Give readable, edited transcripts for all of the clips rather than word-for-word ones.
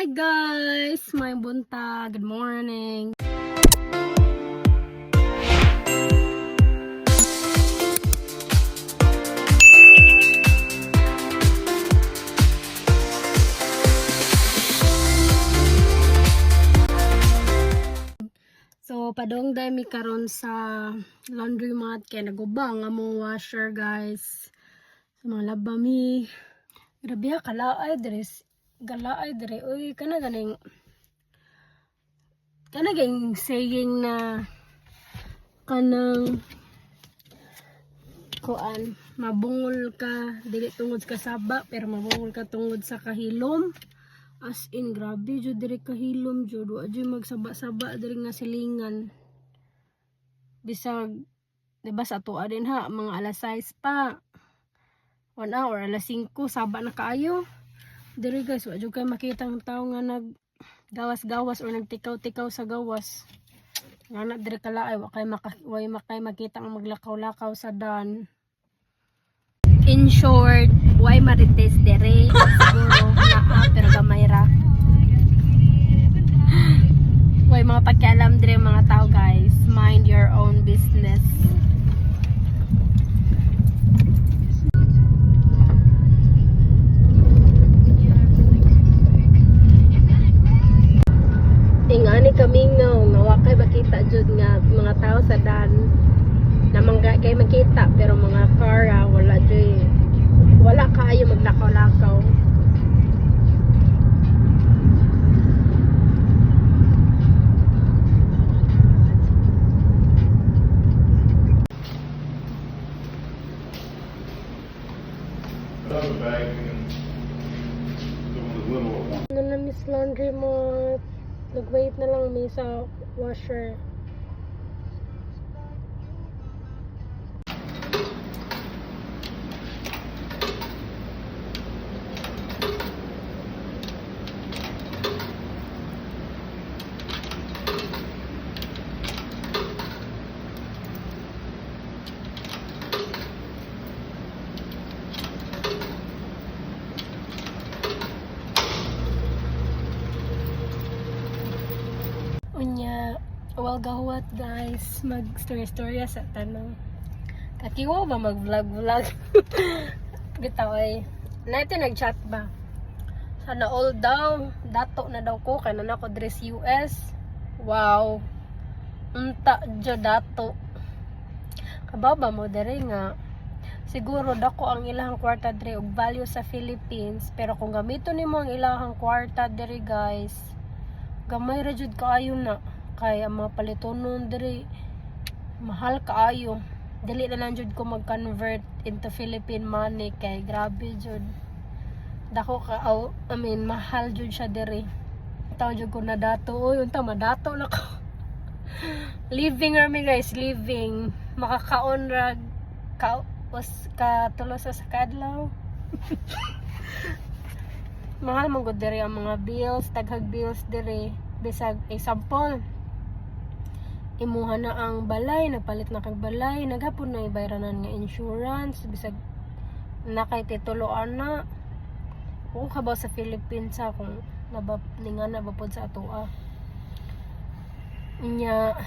Hi guys! May buntag. Good morning. So, padongday mi karon sa laundromat kay nagubang among washer guys. Sa mga laba mi. Grabe ha, kalaay dres. Galaay dre. Uy, kana ganing saying na kanang kuan, mabungol ka dili tungod ka saba pero mabungol ka tungod sa kahilom. As in, grabe jud diri kahilom jud. Wa jud magsaba-saba diri nga silingan. Bisag, diba sa tuwa din ha, mga alas 6 pa. 1 hour, alas 5, saba na kaayo. Diri guys, wa jud kay makita ang tao nga nag gawas-gawas or nagtikaw-tikaw sa gawas. Nga na diri kalaay, wa kay makita ang maglakaw-lakaw sa dan. In short, why marites dere? Siguro naa pero gamay ra. Why mga pagkialam dere mga tao guys. Mind your own business. Ingani kami nga wa kay makita jud nga mga tao sa dan. Namang kay makita pero mga car wala kaayo maglakaw-lakaw. Ano na Miss Laundry mo, nag-wait na lang may sa washer. Unya, well gahuat guys, mag story-storya sa tanong. Kakiwa ba mag-vlog-vlog? Bitaw ay, naito nag-chat ba? Sana all daw, dato na daw ko, kaya na ako dress US. Wow, unta dyo dato. Kababa mo dere nga, siguro dako ang ilahang kwarta dere og value sa Philippines, pero kung gamito nimo ang ilahang kwarta dere guys, gamay ra jud kaayo na kay ang mga palitonon diri mahal kaayo. Dili na lang jud ko mag-convert into Philippine money kay grabe jud dako ka mahal jud siya diri. Taw jud ko na dato oy unta madato na ko. Living rami guys, living makakaon ra ka tulo sa kadlaw. Mahal man gud diri ang mga bills, taghag bills diri. Bisag example, imuha na ang balay, nagpalit na kag balay, naghapon na ibayranan nga insurance, bisag nakay tituloan na. O kabaw sa Philippines sa kung ningan na bapod sa atoa. Nya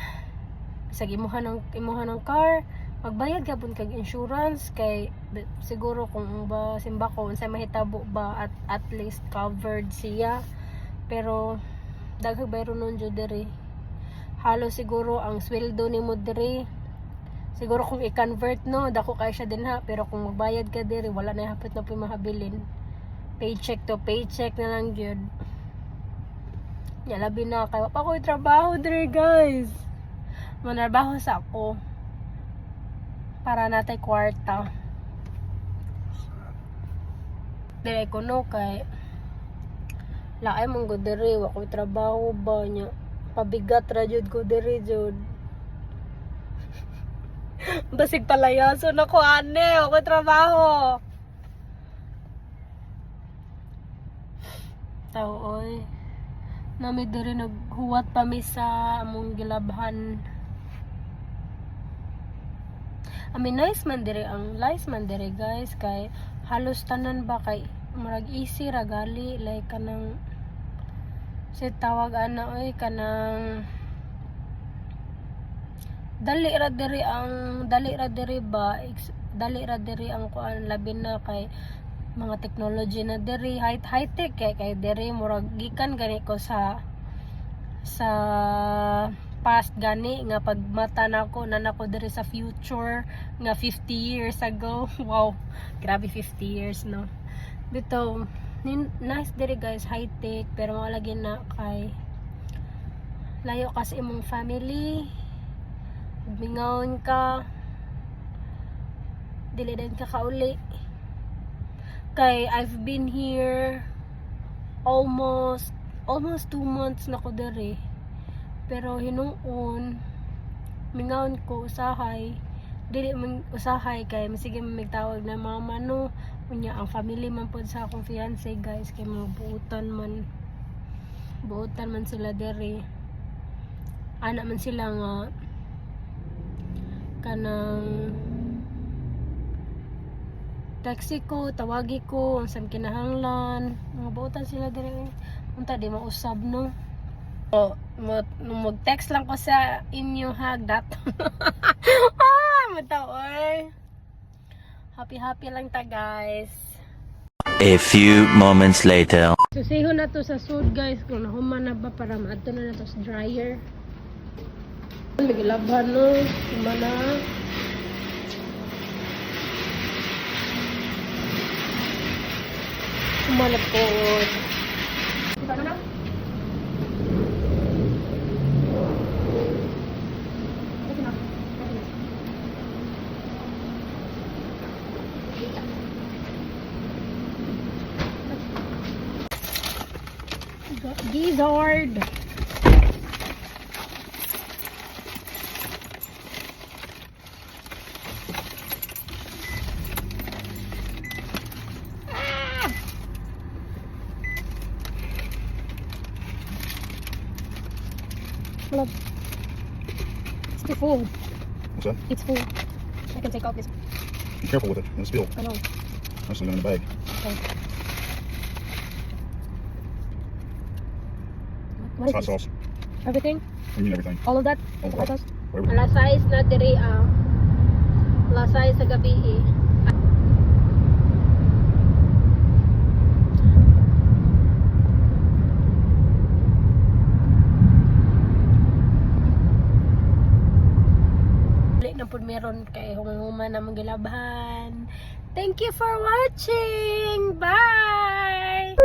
bisag imuha ng car, magbayad gapon kag insurance kay siguro kung ba simba ko unsay mahitabo ba at least covered siya. Pero daghang bayro nun jud diri. Halo siguro ang sweldo nimo diri. Siguro kung i-convert no, dako kay siya din ha, pero kung magbayad ka diri wala na hapit na puy mahabilin. Paycheck to paycheck na lang jud. Ya labi na kay wa pa ko'y trabaho diri guys. Manarbaho sa ako para natay kwarta. Dire ko no kay laay mong go diri wa ko'y trabaho ba nya. Pabigat ra jud ko diri jud. Basig palayason ako ane, wa ko'y trabaho. Tao oy. Nami diri naghuwat pa mi sa among gilabhan. Nice man diri ang lice man diri guys kay halos tanan ba kay murag easy ra gali like kanang Kasi tawag oy kanang dali ra diri ba dali ra diri ang kuan labi na kay mga technology na diri high tech kay diri murag gikan gani ko sa past gani nga pagmata nako diri sa future nga 50 years ago. Wow, grabe 50 years no. Bitaw nice diri guys, high tech pero wala lagi na kay layo kasi imong family, bingawon ka, dili din ka kauli. Kay I've been here almost 2 months na ko diri. Pero hinuon mingawon ko usahay, dili man usahay kay masige magtawag na mama no. Unya ang family man pod sa akong fiance guys, kay mga buutan man sila diri. Ana man sila nga kanang taxi ko, tawagi ko, unsang kinahanglan, mga buutan sila diri. Unta di mausab no. Mag-text lang ko sa inyo hagdat. Mataoy. Happy lang ta guys. A few moments later. Susihon na to sa sud guys kung nahuman na ba para maato na to sa dryer. Nagilabhan no, humana. Humana po. Kita na? Gizzard. Look. It's too full. What's that? It's full. I can take out this. Be careful with it. It'll spill. I know. Nice in the bag. Okay. What is Hot this? sauce. Everything? I mean everything. All of that? All of Hot that. sauce? Whatever. Alas 6 na diri alas 6 sa gabi eh. Na po meron kay human na magilabhan. Thank you for watching. Bye!